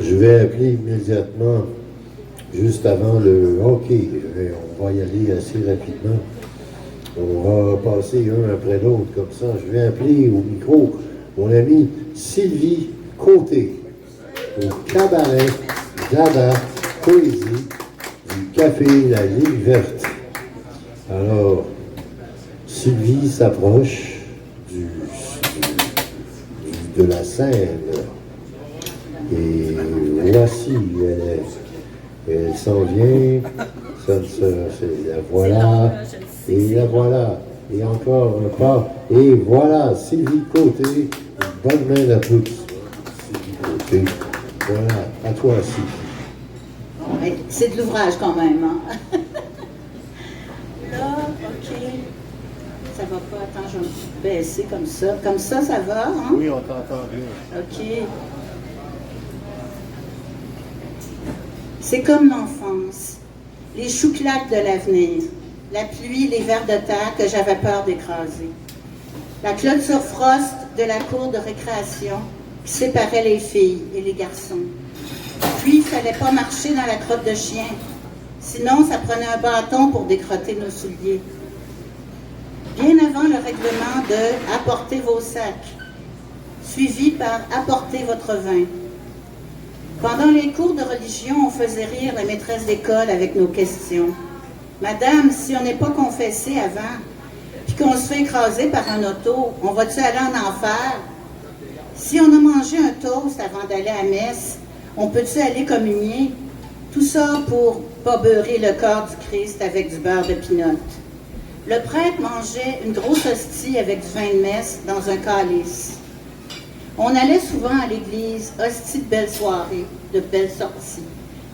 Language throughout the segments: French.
Je vais appeler immédiatement, juste avant le hockey. On va y aller assez rapidement. On va passer un après l'autre comme ça. Je vais appeler au micro mon amie Sylvie Côté, au cabaret Dada Poésie du Café La Ligne Verte. Alors, Sylvie s'approche de la scène. Et voici, elle s'en vient, la voilà, et la voilà, et encore un pas, et voilà, Sylvie Côté, une bonne main d'applaudissements. Sylvie Côté, voilà, à toi, Sylvie. C'est de l'ouvrage quand même, hein? Là, OK. Ça va pas, attends, je vais me baisser comme ça. Comme ça va, hein? Oui, on t'entend bien. OK. C'est comme l'enfance, les chouclaques de l'avenir, la pluie, les vers de terre que j'avais peur d'écraser, la clôture frost de la cour de récréation qui séparait les filles et les garçons. Puis, il ne fallait pas marcher dans la crotte de chien, sinon ça prenait un bâton pour décrotter nos souliers. Bien avant le règlement de « apportez vos sacs », suivi par « apportez votre vin ». Pendant les cours de religion, on faisait rire les maîtresses d'école avec nos questions. « Madame, si on n'est pas confessé avant, puis qu'on se fait écraser par un auto, on va-tu aller en enfer? Si on a mangé un toast avant d'aller à messe, on peut-tu aller communier? Tout ça pour pas beurrer le corps du Christ avec du beurre de pinot. » Le prêtre mangeait une grosse hostie avec du vin de messe dans un calice. On allait souvent à l'église, hostie de belles soirées, de belles sorties.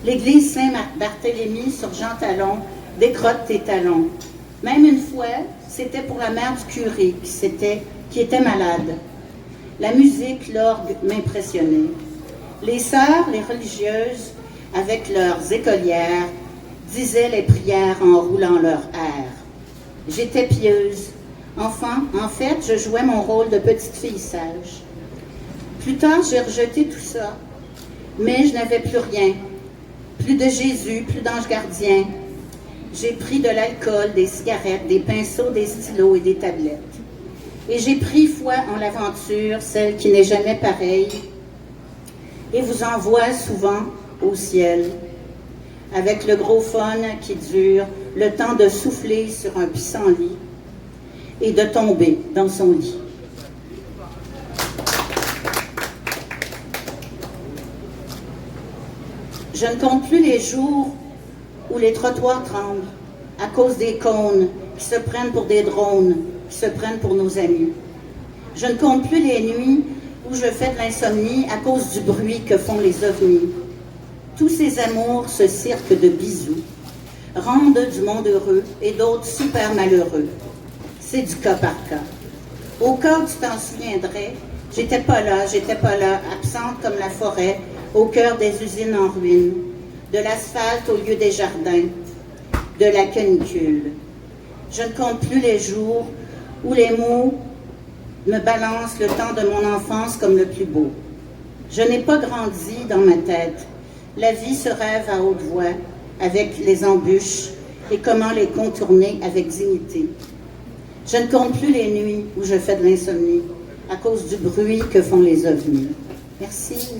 L'église Saint-Barthélemy sur Jean Talon, décrotte tes talons. Même une fois, c'était pour la mère du curé qui était malade. La musique, l'orgue m'impressionnait. Les sœurs, les religieuses, avec leurs écolières, disaient les prières en roulant leur air. J'étais pieuse. Enfant, en fait, je jouais mon rôle de petite fille sage. Plus tard, j'ai rejeté tout ça, mais je n'avais plus rien. Plus de Jésus, plus d'ange gardien. J'ai pris de l'alcool, des cigarettes, des pinceaux, des stylos et des tablettes. Et j'ai pris foi en l'aventure, celle qui n'est jamais pareille, et vous envoie souvent au ciel, avec le gros fun qui dure, le temps de souffler sur un pissenlit et de tomber dans son lit. Je ne compte plus les jours où les trottoirs tremblent à cause des cônes qui se prennent pour des drones, qui se prennent pour nos amis. Je ne compte plus les nuits où je fais de l'insomnie à cause du bruit que font les ovnis. Tous ces amours, ce cirque de bisous, rendent du monde heureux et d'autres super malheureux. C'est du cas par cas. Au cas où tu t'en souviendrais, j'étais pas là, absente comme la forêt, au cœur des usines en ruine, de l'asphalte au lieu des jardins, de la canicule. Je ne compte plus les jours où les mots me balancent le temps de mon enfance comme le plus beau. Je n'ai pas grandi dans ma tête. La vie se rêve à haute voix, avec les embûches et comment les contourner avec dignité. Je ne compte plus les nuits où je fais de l'insomnie à cause du bruit que font les ovnis. Merci.